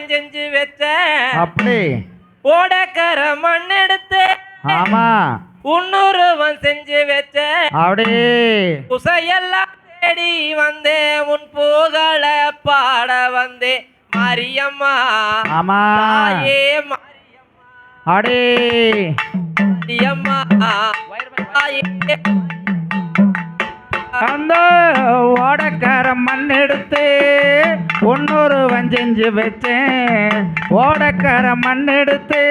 செஞ்சு வச்ச அப்படி ஓடக்கர மண் எடுத்து ஆமா உன்னுருவம் செஞ்சு வச்ச அப்படி குசையெல்லாம் தேடி வந்தே உன் புகழ பாட வந்தே மாரியம்மா ஆமா தாயே அடே மாரியம்மா தாயே அந்த ஓடக்கார மண் எடுத்து ஒன்னொருவன் செஞ்சு வச்சேன் ஓடக்கார மண் எடுத்து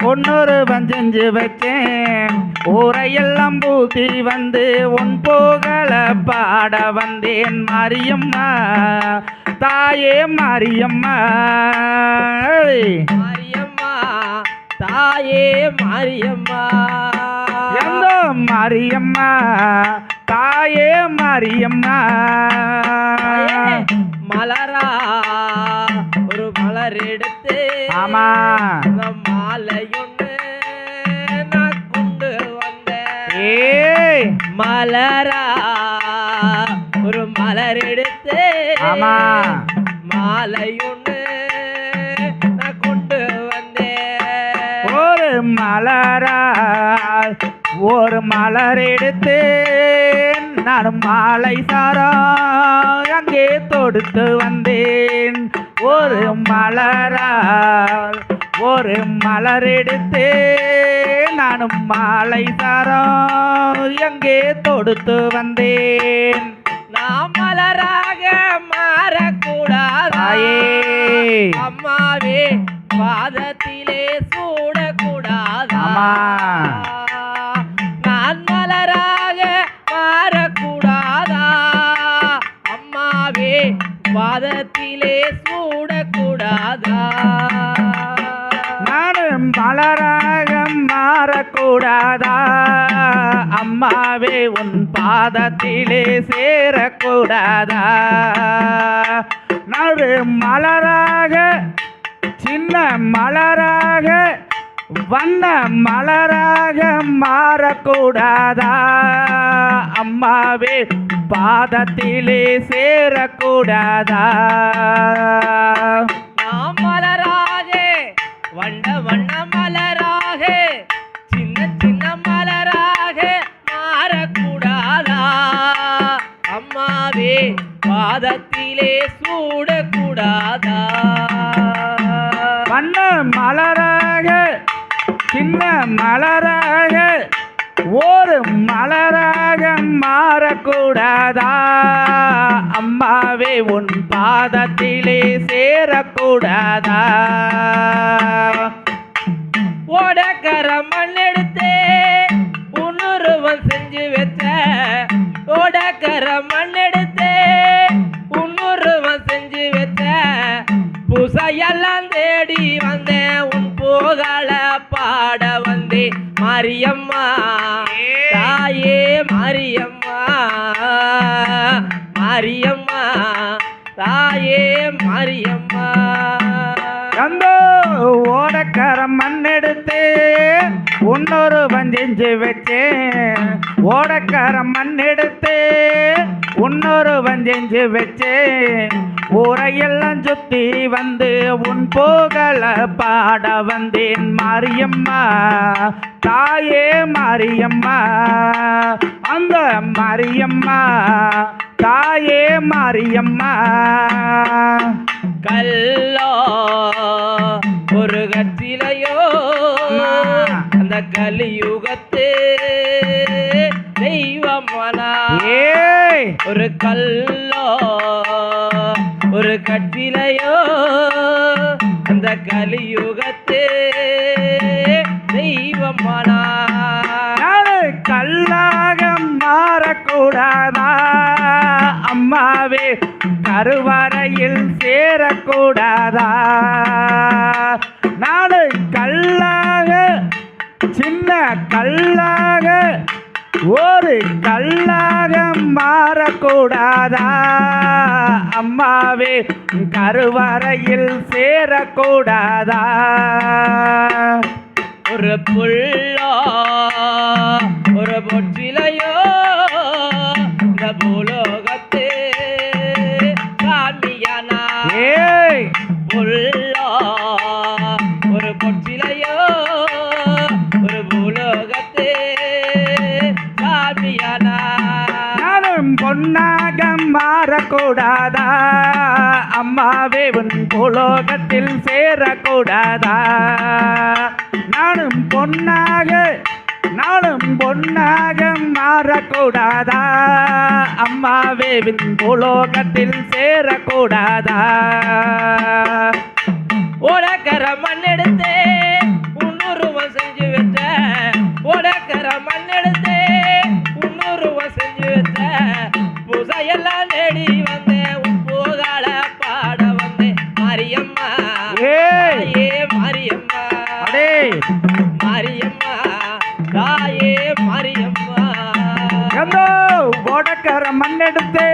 ஒன்னொருவன் செஞ்சு வச்சேன் ஊரையெல்லாம் பூத்தி வந்து உன் புகழ பாட வந்தேன் மாரியம்மா தாயே மாரியம்மா மாரியம்மா தாயே மாரியம்மா எந்த மாரியம்மா தாயே மாரியம்மா மலரா ஒரு மலர் எடுத்து ஆமா மாலையொன்னு நான் கொண்டு வந்தேன் ஏய் மலரா ஒரு மலர் எடுத்து ஆமா மாலையொன்னு நான் கொண்டு வந்தேன் ஒரு மலரா ஒரு மலர் எடுத்து நான் மாலை சாரா அங்கே தொடுத்து வந்தேன் ஒரு மலரா ஒரு மலர் எடுத்து நான் மாலை சாரா அங்கே தொடுத்து வந்தேன் நான் மலராக மாறக்கூடாதாயே அம்மாவே பாதத்திலே சூடக்கூடாதா நான் மலராக மாறக்கூடாதா அம்மாவே பாதத்திலே சூடக்கூடாதா நான் மலராக மாறக்கூடாதா அம்மாவே உன் பாதத்திலே சேரக்கூடாதா நடு மலராக சின்ன மலராக வண்ண மலராக மாறக்கூடாதா அம்மாவே பாதத்திலே சேரக்கூடாதா நாம் மலராக வண்ண வண்ண மலராக சின்ன சின்ன மலராக மாறக்கூடாதா அம்மாவே பாதத்திலே சூடக்கூடாதா வண்ண மலராக சின்ன மலராக ஒரு மலராக மாறக்கூடாதா அம்மாவே உன் பாதத்திலே சேரக்கூடாதா ஓடக்கர மண் எடுத்தே உன்னுருவம் செஞ்சு வச்ச ஓடக்கர மண் எடுத்தே உன்னுருவம் செஞ்சு வச்ச புசையெல்லாம் தேடி வந்தேன் உன் புகழ பாட வந்தேன் மாரியம்மா தாயே மாரியம்மா மாரியம்மா தாயே மாரியம்மா அந்த ஓடக்கார மண் எடுத்து இன்னொரு செஞ்சு வச்சேன் ஓடக்கார மண் எடுத்து இன்னொரு செஞ்சு வச்சேன் ஊரையெல்லாம் சுத்தி வந்து உன் புகழ பாட வந்தேன் மாரியம்மா தாயே மாரியம்மா அந்த மாரியம்மா தாயே மாரியம்மா கல்லோ ஒரு கட்டிலையோ அந்த கலியுகத்து தெய்வமனா ஒரு கல்லோ ஒரு கட்டிலையோ அந்த கலியுகத்து தெய்வமனா கல்லாக மாறக்கூடாதா அம்மாவே கருவறையில் சேரக்கூடாதா நாடு கல்லாக சின்ன கல்லாக ஒரு கல்லாக மாறக்கூடாதா அம்மாவே கருவறையில் சேரக்கூடாதா ஒரு புள்ளோ ஒரு பொற்றிலையோ இந்த பூலோகத்து சாமியானா புல்லோ ஒரு பொற்சிலையோ ஒரு பூலோகத்தே சாமியானா நானும் பொன்னாக மாறக்கூடாதா அம்மாவே உன் பூலோகத்தில் சேரக்கூடாதா நானும் பொன்னாக மாறக்கூடாதா அம்மாவே உன் பூலோகத்தில் சேரக்கூடாதா உடக்கர மண்ணெடுத்தே உன்னுருவம் செஞ்சு வச்ச உடக்கர மண்ணெடுத்தே உன்னுருவம் செஞ்சு வச்ச பூசையெல்லாம் தேடி வந்தேன் உன் புகழ பாட வந்தேன் மாரியம்மா ஏய் தாயே மாரியம்மா அடே மாரியம்மா தாயே மாரியம்மா எந்தோ ஓடக்கர மண்ணெடுத்து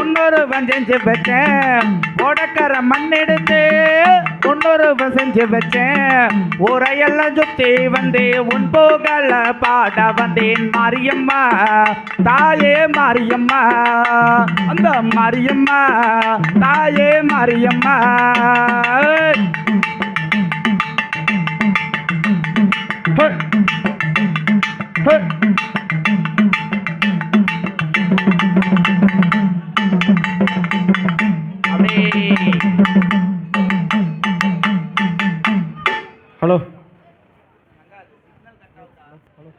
இன்னொருவன் செஞ்சு வச்சேன் ஓடக்கர மண்ணெடுத்து இன்னொருவன் செஞ்சு வச்சேன் ஊரையெல்லாம் சுத்தி வந்து உன் புகழ பாட வந்தேன் மாரியம்மா தாயே மாரியம்மா அந்த மாரியம்மா தாயே மாரியம்மா